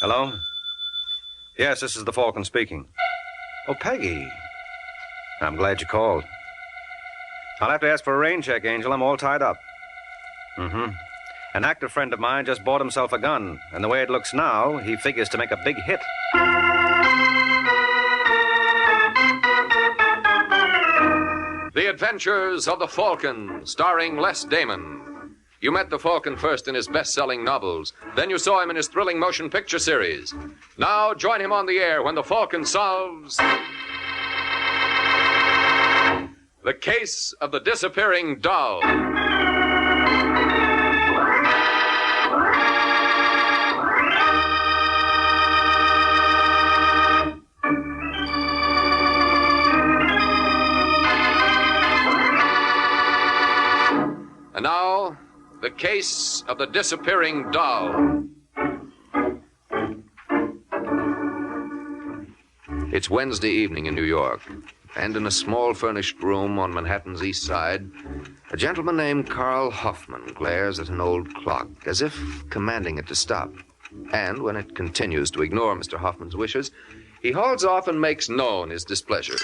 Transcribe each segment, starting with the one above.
Hello? Yes, this is the Falcon speaking. Oh, Peggy. I'm glad you called. I'll have to ask for a rain check, Angel. I'm all tied up. Mm-hmm. An actor friend of mine just bought himself a gun, and the way it looks now, he figures to make a big hit. The Adventures of the Falcon, starring Les Damon. You met the Falcon first in his best-selling novels. Then you saw him in his thrilling motion picture series. Now join him on the air when the Falcon solves the case of the disappearing doll. And now, the case of the disappearing doll. It's Wednesday evening in New York, and in a small furnished room on Manhattan's East Side, a gentleman named Carl Hoffman glares at an old clock, as if commanding it to stop. And when it continues to ignore Mr. Hoffman's wishes, he hauls off and makes known his displeasure.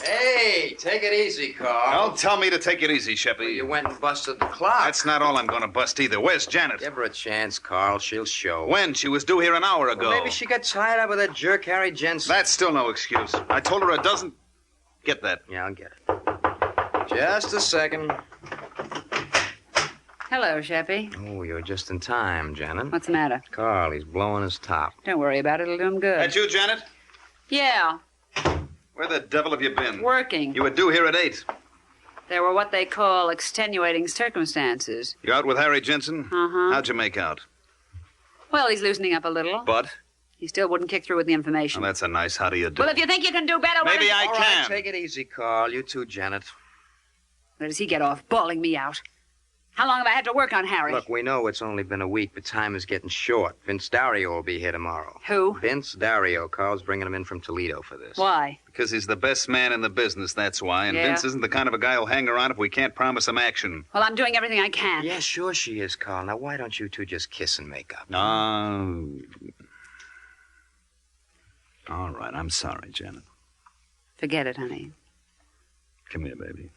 Hey, take it easy, Carl. Don't tell me to take it easy, Sheppy. You went and busted the clock. That's not all I'm going to bust either. Where's Janet? Give her a chance, Carl. She'll show. When? She was due here an hour ago. Well, maybe she got tied up with that jerk Harry Jensen. That's still no excuse. I told her a dozen... Get that. Yeah, I'll get it. Just a second. Hello, Sheppy. Oh, you're just in time, Janet. What's the matter? Carl, he's blowing his top. Don't worry about it. It'll do him good. That you, Janet? Yeah, Where the devil have you been? working. You were due here at 8. There were what they call extenuating circumstances. You out with Harry Jensen? Uh-huh. How'd you make out? Well, he's loosening up a little. But? He still wouldn't kick through with the information. Well, that's a nice how do you do. Well, if you think you can do better, why Maybe don't you... I All can. right, take it easy, Carl. You too, Janet. Where does he get off bawling me out? How long have I had to work on Harry? Look, we know it's only been a week, but time is getting short. Vince Dario will be here tomorrow. Who? Vince Dario. Carl's bringing him in from Toledo for this. Why? Because he's the best man in the business, that's why. And Yeah. Vince isn't the kind of a guy who'll hang around if we can't promise him action. Well, I'm doing everything I can. Yeah, sure she is, Carl. Now, why don't you two just kiss and make up? All right, I'm sorry, Janet. Forget it, honey. Come here, baby.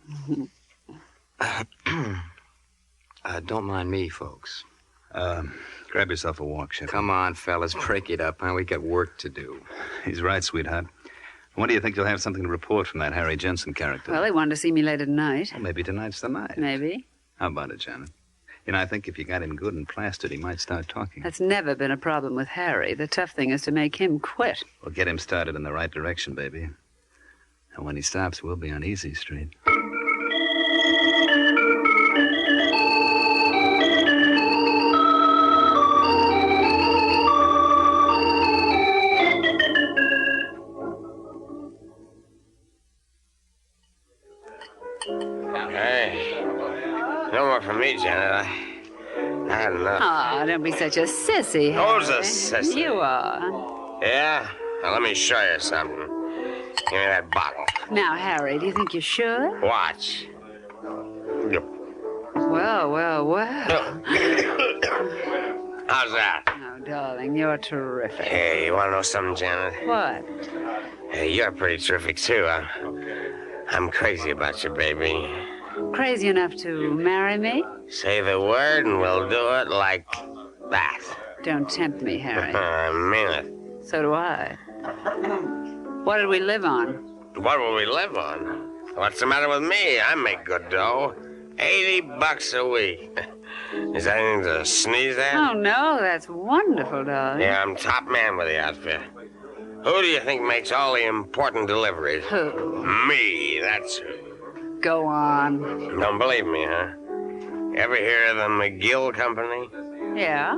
Don't mind me, folks. Grab yourself a walk, Shep. Come on, fellas, break it up, huh? We got work to do. He's right, sweetheart. When do you think you'll have something to report from that Harry Jensen character? Well, they wanted to see me later tonight. Well, maybe tonight's the night. Maybe. How about it, Janet? You know, I think if you got him good and plastered, he might start talking. That's never been a problem with Harry. The tough thing is to make him quit. We'll get him started in the right direction, baby. And when he stops, we'll be on Easy Street. Hey, no more for me, Janet. I had enough. Ah, don't be such a sissy, Harry. Who's a sissy? You are. Yeah? Well, let me show you something. Give me that bottle. Now, Harry, do you think you should? Watch. Well, well, well. How's that? Oh, darling, you're terrific. Hey, you want to know something, Janet? What? Hey, you're pretty terrific, too. I'm crazy about you, baby. Crazy enough to marry me? Say the word and we'll do it like that. Don't tempt me, Harry. I mean it. So do I. What did we live on? What will we live on? What's the matter with me? I make good dough. $80 a week. Is that anything to sneeze at? Oh, no, that's wonderful, darling. Yeah, I'm top man with the outfit. Who do you think makes all the important deliveries? Who? Me, that's who. Go on. Don't believe me, huh? Ever hear of the McGill Company? Yeah?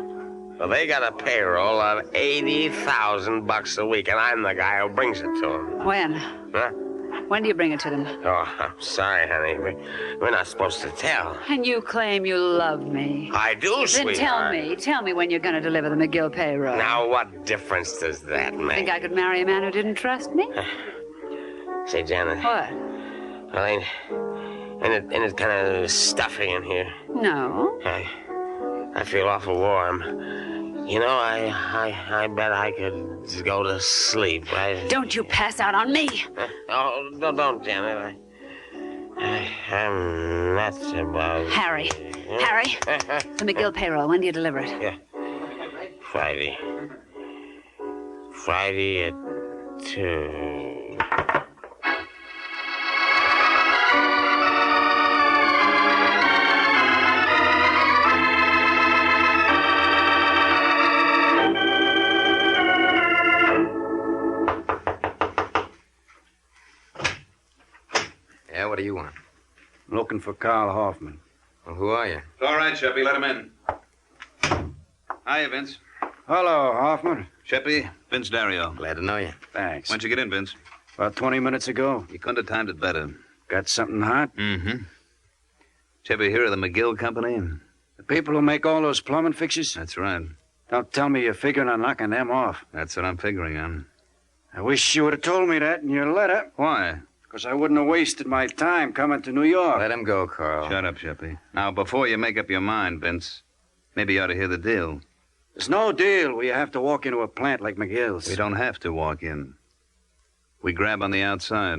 Well, they got a payroll of $80,000 a week, and I'm the guy who brings it to them. When? Huh? When do you bring it to them? Oh, I'm sorry, honey. We're not supposed to tell. And you claim you love me. I do, Then sweetheart. tell me when you're going to deliver the McGill payroll. Now, what difference does that make? Think I could marry a man who didn't trust me? Say, Janet. What? Well, ain't it kind of stuffy in here? No. I feel awful warm. You know, I bet I could go to sleep, right? Don't you pass out on me. Oh, don't, Janet. I'm nuts about... Harry. Harry, the McGill payroll. When do you deliver it? Yeah. Friday. Friday at 2. Yeah, what do you want? Looking for Carl Hoffman. Well, who are you? All right, Sheppy, let him in. Hiya, Vince. Hello, Hoffman. Sheppy, Vince Dario. Glad to know you. Thanks. When'd you get in, Vince? About 20 minutes ago. You couldn't have timed it better. Got something hot? Mm-hmm. Sheppy, here are the McGill Company? The people who make all those plumbing fixtures? That's right. Don't tell me you're figuring on knocking them off. That's what I'm figuring on. I wish you would have told me that in your letter. Why? Because I wouldn't have wasted my time coming to New York. Let him go, Carl. Shut up, Sheppy. Now, before you make up your mind, Vince, maybe you ought to hear the deal. There's no deal where you have to walk into a plant like McGill's. We don't have to walk in. We grab on the outside.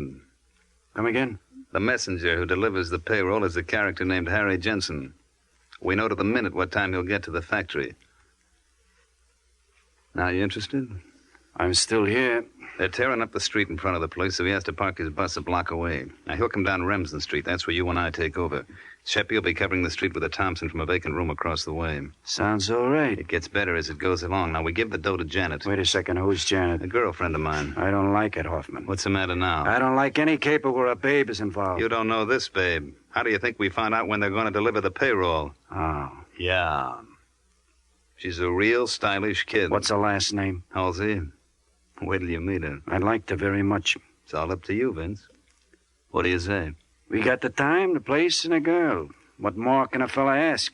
Come again? The messenger who delivers the payroll is a character named Harry Jensen. We know to the minute what time he'll get to the factory. Now, you interested? I'm still here. They're tearing up the street in front of the place, so he has to park his bus a block away. Now, he'll come down Remsen Street. That's where you and I take over. Sheppy will be covering the street with a Thompson from a vacant room across the way. Sounds all right. It gets better as it goes along. Now, we give the dough to Janet. Wait a second. Who's Janet? A girlfriend of mine. I don't like it, Hoffman. What's the matter now? I don't like any caper where a babe is involved. You don't know this, babe. How do you think we find out when they're going to deliver the payroll? Oh. Yeah. She's a real stylish kid. What's her last name? Halsey? Wait till you meet her. I liked her very much. It's all up to you, Vince. What do you say? We got the time, the place, and a girl. What more can a fella ask?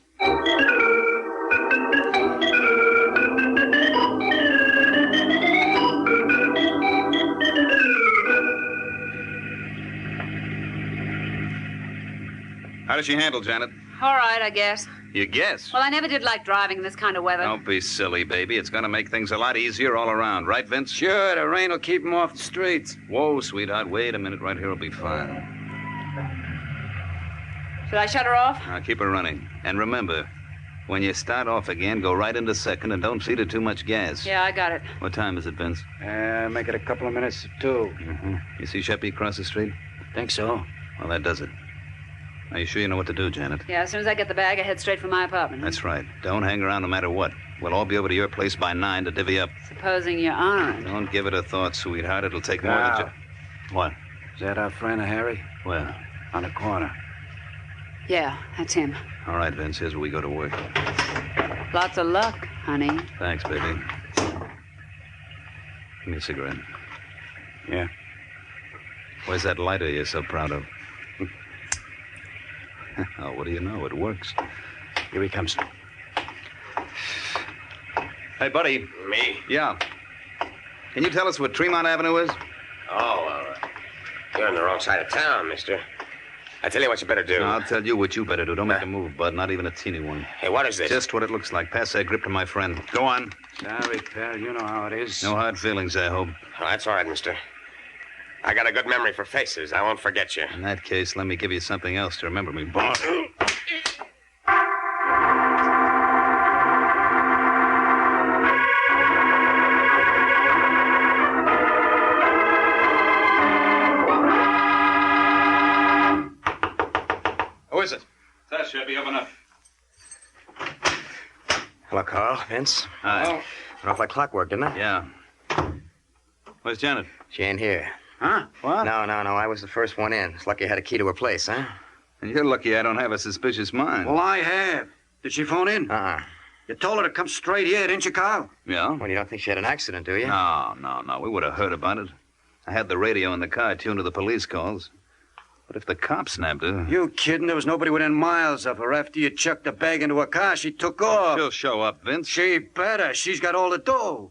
How does she handle, Janet? All right, I guess. You guess. Well, I never did like driving in this kind of weather. Don't be silly, baby. It's going to make things a lot easier all around. Right, Vince? Sure, the rain will keep him off the streets. Whoa, sweetheart. Wait a minute. Right here will be fine. Should I shut her off? Now, keep her running. And remember, when you start off again, go right into second and don't feed her too much gas. Yeah, I got it. What time is it, Vince? Make it a couple of minutes to 2. Mm-hmm. You see Sheppy across the street? Think so. Well, that does it. Are you sure you know what to do, Janet? Yeah, as soon as I get the bag, I head straight for my apartment. That's right. Don't hang around no matter what. We'll all be over to your place by 9 to divvy up. Supposing you aren't. Don't give it a thought, sweetheart. It'll take more than Now. What? Is that our friend Harry? Well, On the corner. Yeah, that's him. all right, Vince. Here's where we go to work. Lots of luck, honey. Thanks, baby. Give me a cigarette. Yeah. Where's that lighter you're so proud of? Oh, what do you know? It works. Here he comes. Hey, buddy. Me? Yeah. Can you tell us what Tremont Avenue is? Oh, you're on the wrong side of town, mister. I tell you what you better do. No, I'll tell you what you better do. Don't make a move, bud. Not even a teeny one. Hey, what is this? Just what it looks like. Pass that grip to my friend. Go on. Sorry, pal. You know how it is. No hard feelings, I hope. Oh, that's all right, mister. I got a good memory for faces. I won't forget you. In that case, let me give you something else to remember me by. Who is it? That should be open up. Hello, Carl. Vince. Hi. Oh. Went off like clockwork, didn't it? Yeah. Where's Janet? She ain't here. Huh? What? No. I was the first one in. It's lucky I had a key to her place, huh? And you're lucky I don't have a suspicious mind. Well, I have. Did she phone in? Uh-uh. You told her to come straight here, didn't you, Carl? Yeah? Well, you don't think she had an accident, do you? No. We would have heard about it. I had the radio in the car tuned to the police calls. But if the cops snapped her... You kidding? There was nobody within miles of her. After you chucked the bag into her car, she took off. She'll show up, Vince. She better. She's got all the dough.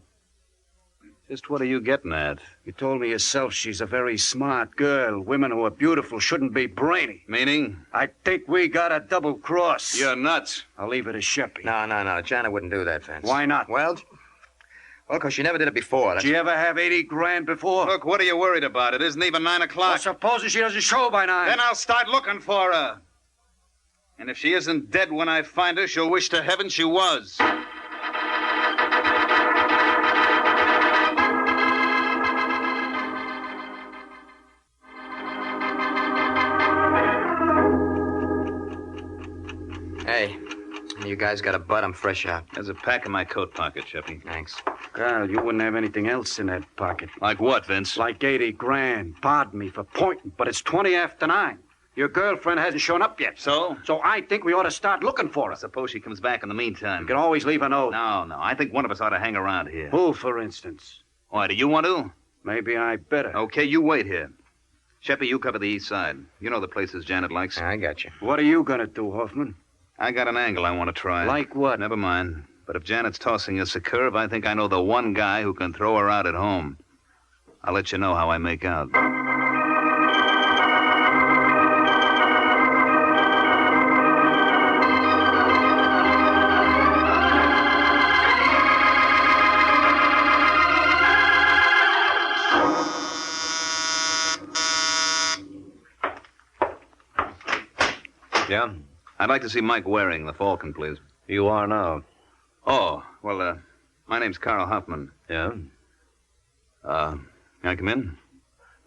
Just what are you getting at? You told me yourself she's a very smart girl. Women who are beautiful shouldn't be brainy. Meaning? I think we got a double cross. You're nuts. I'll leave it to Sheppy. No. Janet wouldn't do that, Vince. Why not? Well, because she never did it before. Did you ever have 80 grand before? Look, what are you worried about? It isn't even 9 Well, o'clock. supposing she doesn't show by 9. Then I'll start looking for her. And if she isn't dead when I find her, she'll wish to heaven she was. Hey, you guys got a butt? I'm fresh out. There's a pack in my coat pocket, Sheppy. Thanks. Carl, you wouldn't have anything else in that pocket. Like what, Vince? Like 80 grand. Pardon me for pointing, but it's 20 after 9. Your girlfriend hasn't shown up yet. So? So I think we ought to start looking for her. Suppose she comes back in the meantime. You can always leave a note. No. I think one of us ought to hang around here. Who, for instance? Why, do you want to? Maybe I better. Okay, you wait here. Sheppy, you cover the east side. You know the places Janet likes. I got you. What are you going to do, Hoffman? I got an angle I want to try. Like what? Never mind. But if Janet's tossing us a curve, I think I know the one guy who can throw her out at home. I'll let you know how I make out. Yeah? I'd like to see Mike Waring, the Falcon, please. You are now. Oh, well, my name's Carl Hoffman. Yeah? Can I come in?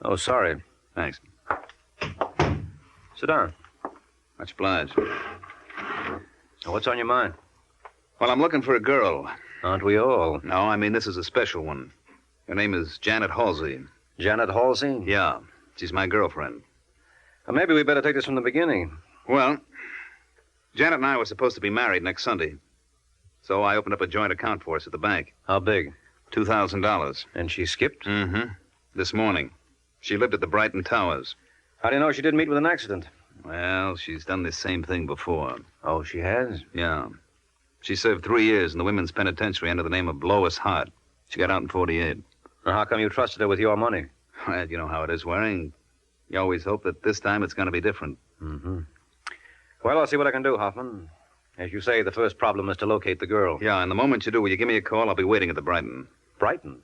Oh, sorry. Thanks. Sit down. Much obliged. So what's on your mind? Well, I'm looking for a girl. Aren't we all? No, I mean, this is a special one. Her name is Janet Halsey. Janet Halsey? Yeah, she's my girlfriend. Well, maybe we better take this from the beginning. Well, Janet and I were supposed to be married next Sunday. So I opened up a joint account for us at the bank. How big? $2,000. And she skipped? Mm-hmm. This morning. She lived at the Brighton Towers. How do you know she didn't meet with an accident? Well, she's done this same thing before. Oh, she has? Yeah. She served 3 years in the women's penitentiary under the name of Lois Hart. She got out in 48. Well, how come you trusted her with your money? Well, you know how it is, Waring. You always hope that this time it's going to be different. Mm-hmm. Well, I'll see what I can do, Hoffman. As you say, the first problem is to locate the girl. Yeah, and the moment you do, will you give me a call? I'll be waiting at the Brighton. Brighton?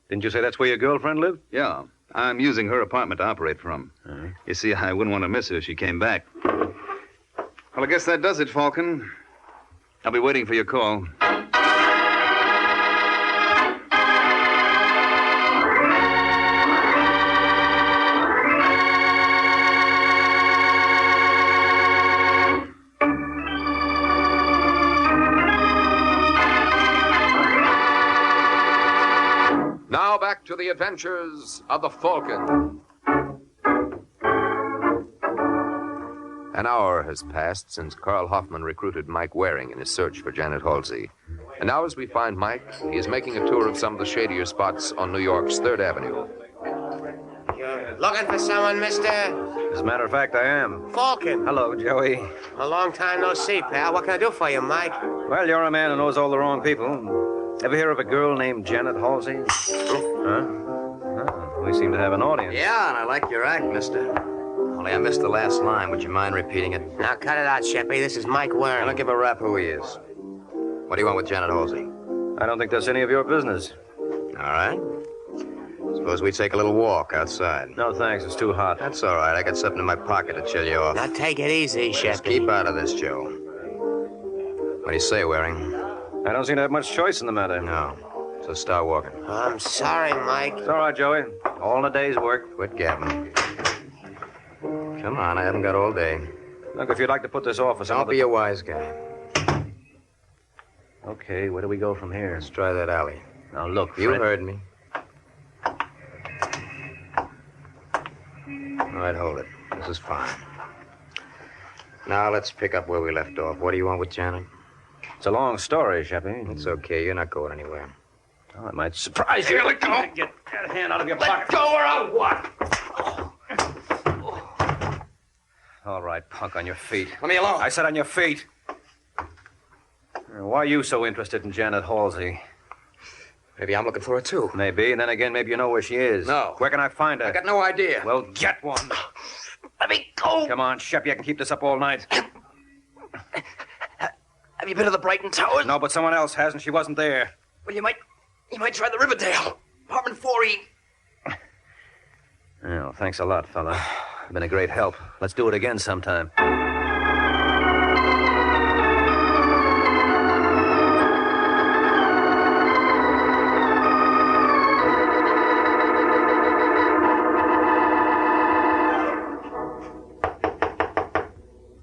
Didn't you say that's where your girlfriend lived? Yeah. I'm using her apartment to operate from. Uh-huh. You see, I wouldn't want to miss her if she came back. Well, I guess that does it, Falcon. I'll be waiting for your call. Now back to the adventures of the Falcon. An hour has passed since Carl Hoffman recruited Mike Waring in his search for Janet Halsey. And now as we find Mike, he is making a tour of some of the shadier spots on New York's 3rd Avenue. You're looking for someone, mister? As a matter of fact, I am. Falcon. Hello, Joey. A long time no see, pal. What can I do for you, Mike? Well, you're a man who knows all the wrong people. Ever hear of a girl named Janet Halsey? Huh? Oh, we seem to have an audience. Yeah, and I like your act, mister. Only I missed the last line. Would you mind repeating it? Now, cut it out, Sheppy. This is Mike I Waring. don't give a rap who he is. What do you want with Janet Halsey? I don't think that's any of your business. All right. Suppose we take a little walk outside. No, thanks. It's too hot. That's all right. I got something in my pocket to chill you off. Now, take it easy, Just Sheppy. keep out of this, Joe. What do you say, Waring? I don't seem to have much choice in the matter. No. So start walking. I'm sorry, Mike. It's all right, Joey. All in a day's work. Quit gabbing. Come on, I haven't got all day. Look, if you'd like to put this off for some Don't other... be a wise guy. Okay, where do we go from here? Let's try that alley. Now, look, You Fred. heard me. All right, hold it. This is fine. Now let's pick up where we left off. What do you want with Janet? It's a long story, Sheppy. It's okay. You're not going anywhere. Oh, it might surprise you. Let go. Get that hand out of your pocket. Go or I'll what? All right, punk, on your feet. Let me alone. I said on your feet. Why are you so interested in Janet Halsey? Maybe I'm looking for her, too. Maybe, and then again, maybe you know where she is. No. Where can I find her? I got no idea. Well, get one. Let me go. Come on, Shep, you can keep this up all night. Have you been to the Brighton Towers? No, but someone else has, and she wasn't there. Well, you might try the Riverdale. Apartment 4E. Well, thanks a lot, fella. You've been a great help. Let's do it again sometime.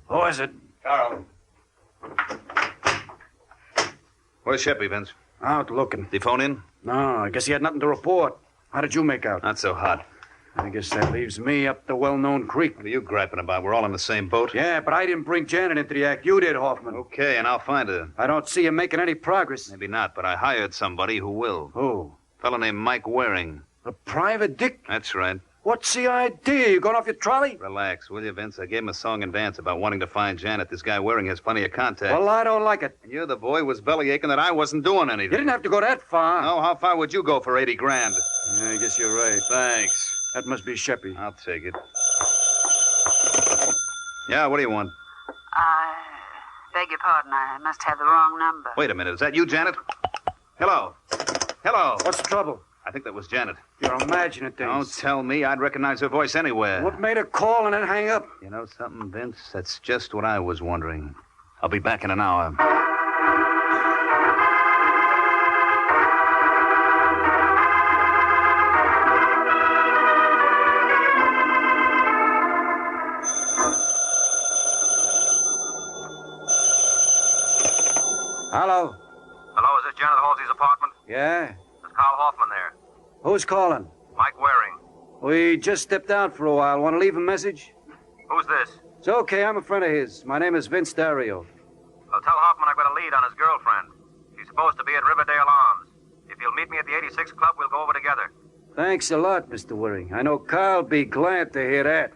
Who is it? Carl. Where's Sheppy, Vince? Out looking. Did he phone in? No, I guess he had nothing to report. How did you make out? Not so hot. I guess that leaves me up the well-known creek. What are you griping about? We're all in the same boat. Yeah, but I didn't bring Janet into the act. You did, Hoffman. Okay, and I'll find her. I don't see you making any progress. Maybe not, but I hired somebody who will. Who? A fellow named Mike Waring. A private dick? That's right. What's the idea? You going off your trolley? Relax, will you, Vince? I gave him a song and dance about wanting to find Janet. This guy Waring has plenty of contacts. Well, I don't like it. And you're the boy who was belly aching that I wasn't doing You anything. didn't have to go that far. No, how far would you go for 80 grand? Yeah, I guess you're right. Thanks. That must be Sheppy. I'll take it. Yeah, what do you want? I beg your pardon. I must have the wrong number. Wait a minute. Is that you, Janet? Hello. Hello. What's the trouble? I think that was Janet. You're imagining things. Don't tell me. I'd recognize her voice anywhere. What made her call and then hang up? You know something, Vince? That's just what I was wondering. I'll be back in an hour. Hello? Hello, is this Janet Halsey's apartment? Yeah? There's Carl Hoffman there. Who's calling? Mike Waring. We just stepped out for a while. Want to leave a message? Who's this? It's okay. I'm a friend of his. My name is Vince Dario. Well, tell Hoffman I've got a lead on his girlfriend. She's supposed to be at Riverdale Arms. If you'll meet me at the 86 Club, we'll go over together. Thanks a lot, Mr. Waring. I know Carl'll be glad to hear that.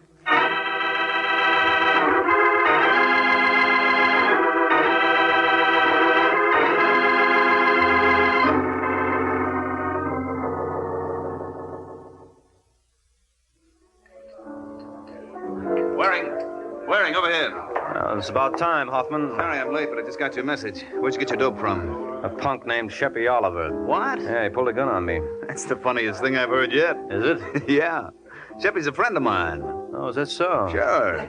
Waring, over here. It's about time, Hoffman. Sorry I'm late, but I just got your message. Where'd you get your dope from? A punk named Sheppy Oliver. What? Yeah, he pulled a gun on me. That's the funniest thing I've heard yet. Is it? Yeah. Sheppy's a friend of mine. Oh, is that so? Sure.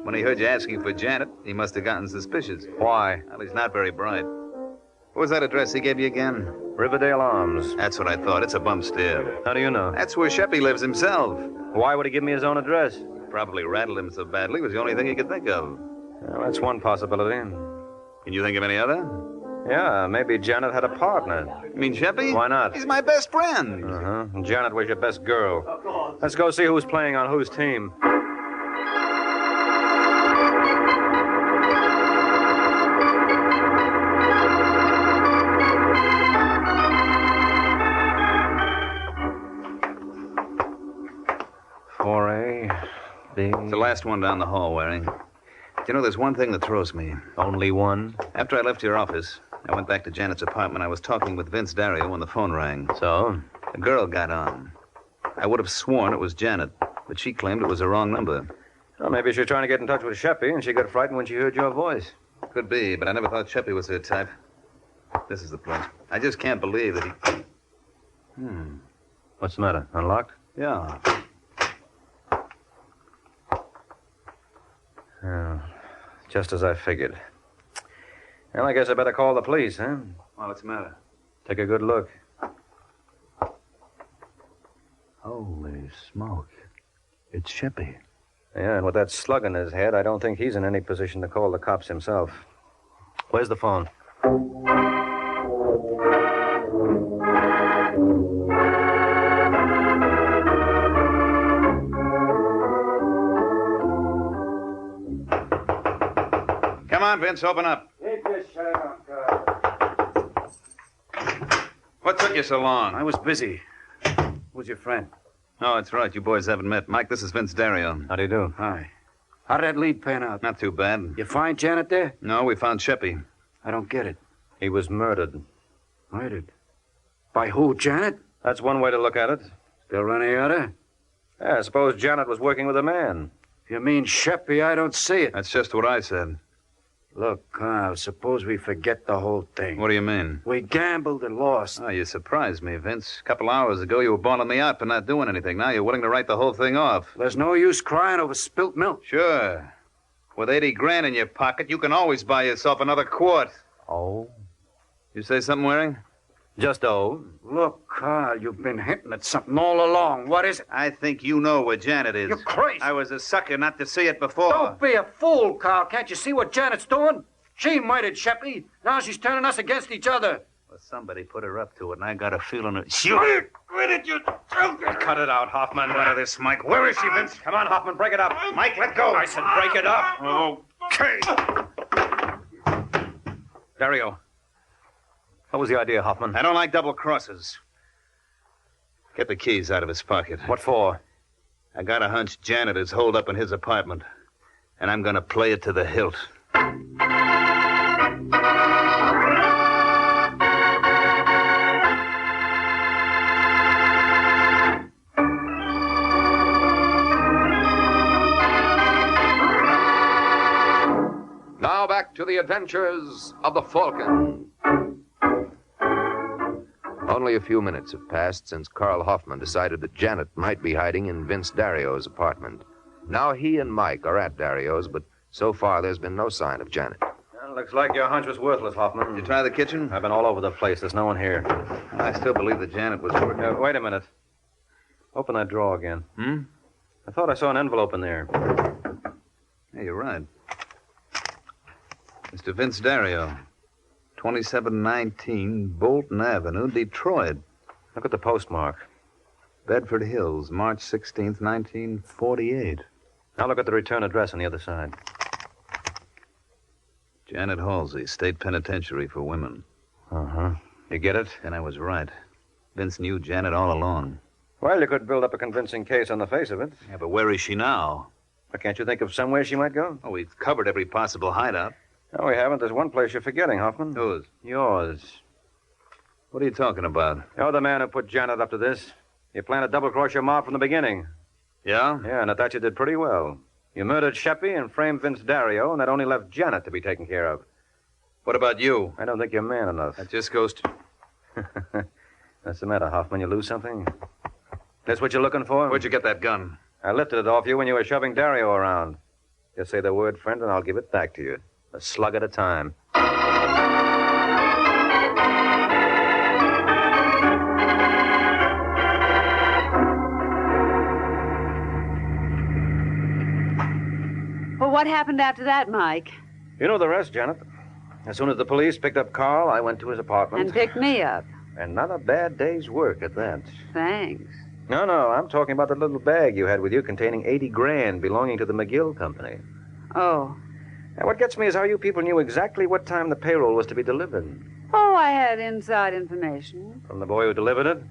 When he heard you asking for Janet, he must have gotten suspicious. Why? Well, he's not very bright. What was that address he gave you again? Riverdale Arms. That's what I thought. It's a bum steer. How do you know? That's where Sheppy lives himself. Why would he give me his own address? Probably rattled him so badly it was the only thing he could think of. Well, that's one possibility. Can you think of any other? Yeah, maybe Janet had a partner. You mean Sheppy? Why not? He's my best friend. Uh-huh. And Janet was your best girl. Let's go see who's playing on whose team. It's the last one down the hall, Waring. You know, there's one thing that throws me. Only one? After I left your office, I went back to Janet's apartment. I was talking with Vince Dario when the phone rang. So? A girl got on. I would have sworn it was Janet, but she claimed it was the wrong number. Well, maybe she was trying to get in touch with Sheppy, and she got frightened when she heard your voice. Could be, but I never thought Sheppy was her type. This is the place. I just can't believe that he... What's the matter? Unlocked? Yeah. Oh, just as I figured. Well, I guess I better call the police, huh? Well, what's the matter? Take a good look. Holy smoke. It's Sheppy. Yeah, and with that slug in his head, I don't think he's in any position to call the cops himself. Where's the phone? Come on, Vince, open up. Keep your shirt on, Carl. What took you so long? I was busy. Who's your friend? Oh, that's right. You boys haven't met. Mike, this is Vince Dario. How do you do? Hi. How did that lead pan out? Not too bad. You find Janet there? No, we found Sheppy. I don't get it. He was murdered. Murdered? By who, Janet? That's one way to look at it. Still any other? Yeah, I suppose Janet was working with a man. If you mean Sheppy, I don't see it. That's just what I said. Look, Carl, suppose we forget the whole thing. What do you mean? We gambled and lost. Oh, you surprised me, Vince. A couple hours ago, you were bawling me out for not doing anything. Now you're willing to write the whole thing off. There's no use crying over spilt milk. Sure. With 80 grand in your pocket, you can always buy yourself another quart. Oh? You say something, Waring? Just oh. Look, Carl, you've been hinting at something all along. What is it? I think you know where Janet is. You're crazy. I was a sucker not to see it before. Don't be a fool, Carl. Can't you see what Janet's doing? She murdered Sheppy. Now she's turning us against each other. Well, somebody put her up to it, and I got a feeling it. Shoot! Quit it, you joker. Cut it out, Hoffman. Out of this, Mike. Where is she, Vince? Come on, Hoffman, break it up. Mike, let go. I said break it up. Okay. Dario. What was the idea, Hoffman? I don't like double crosses. Get the keys out of his pocket. What for? I got a hunch Janet is holed up in his apartment, and I'm going to play it to the hilt. Now back to the adventures of the Falcon. Only a few minutes have passed since Carl Hoffman decided that Janet might be hiding in Vince Dario's apartment. Now he and Mike are at Dario's, but so far there's been no sign of Janet. Well, looks like your hunch was worthless, Hoffman. You try the kitchen? I've been all over the place. There's no one here. I still believe that Janet was working. Wait a minute. Open that drawer again. Hmm? I thought I saw an envelope in there. Yeah, you're right. Mr. Vince Dario, 2719 Bolton Avenue, Detroit. Look at the postmark. Bedford Hills, March 16th, 1948. Now look at the return address on the other side. Janet Halsey, State Penitentiary for Women. Uh-huh. You get it? And I was right. Vince knew Janet all along. Well, you could build up a convincing case on the face of it. Yeah, but where is she now? But can't you think of somewhere she might go? Oh, we've covered every possible hideout. No, we haven't. There's one place you're forgetting, Hoffman. Whose? Yours. What are you talking about? You're the man who put Janet up to this. You planned to double-cross your ma from the beginning. Yeah? Yeah, and at that you did pretty well. You murdered Sheppy and framed Vince Dario, and that only left Janet to be taken care of. What about you? I don't think you're man enough. That just goes to... What's the matter, Hoffman? You lose something? That's what you're looking for? Where'd you get that gun? I lifted it off you when you were shoving Dario around. Just say the word, friend, and I'll give it back to you. A slug at a time. Well, what happened after that, Mike? You know the rest, Janet. As soon as the police picked up Carl, I went to his apartment. And picked me up. And not a bad day's work at that. Thanks. No, I'm talking about the little bag you had with you containing 80 grand belonging to the McGill Company. Oh. Now, what gets me is how you people knew exactly what time the payroll was to be delivered. Oh, I had inside information. From the boy who delivered it?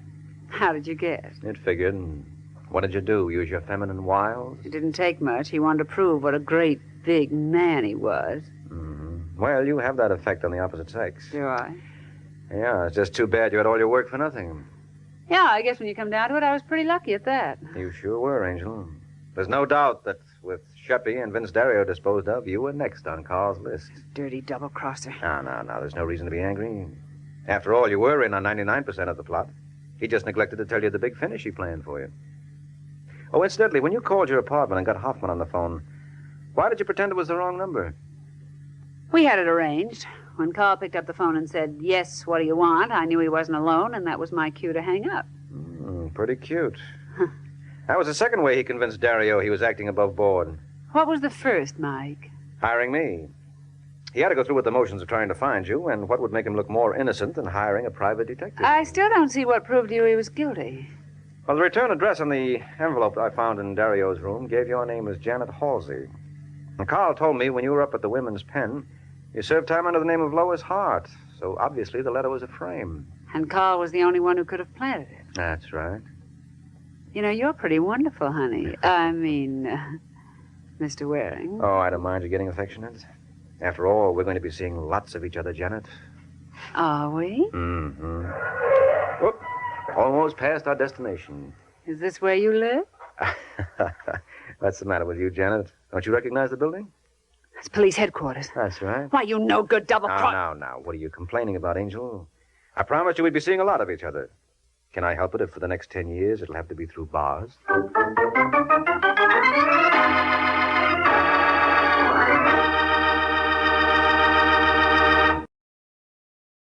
How did you guess? It figured. What did you do? Use your feminine wiles? It didn't take much. He wanted to prove what a great big man he was. Mm-hmm. Well, you have that effect on the opposite sex. Do I? Yeah, it's just too bad you had all your work for nothing. Yeah, I guess when you come down to it, I was pretty lucky at that. You sure were, Angel. There's no doubt that with Sheppy and Vince Dario disposed of, you were next on Carl's list. Dirty double-crosser. No. There's no reason to be angry. After all, you were in on 99% of the plot. He just neglected to tell you the big finish he planned for you. Oh, incidentally, when you called your apartment and got Hoffman on the phone, why did you pretend it was the wrong number? We had it arranged. When Carl picked up the phone and said, "Yes, what do you want?" I knew he wasn't alone, and that was my cue to hang up. Pretty cute. That was the second way he convinced Dario he was acting above board. What was the first, Mike? Hiring me. He had to go through with the motions of trying to find you, and what would make him look more innocent than hiring a private detective? I still don't see what proved to you he was guilty. Well, the return address on the envelope I found in Dario's room gave your name as Janet Halsey. And Carl told me when you were up at the Women's Pen, you served time under the name of Lois Hart. So obviously the letter was a frame. And Carl was the only one who could have planted it. That's right. You know, you're pretty wonderful, honey. I mean, Mr. Waring. Oh, I don't mind you getting affectionate. After all, we're going to be seeing lots of each other, Janet. Are we? Mm-hmm. Whoop. Almost past our destination. Is this where you live? What's the matter with you, Janet? Don't you recognize the building? It's police headquarters. That's right. Why, you no good double cross. Now. What are you complaining about, Angel? I promised you we'd be seeing a lot of each other. Can I help it if for the next 10 years it'll have to be through bars?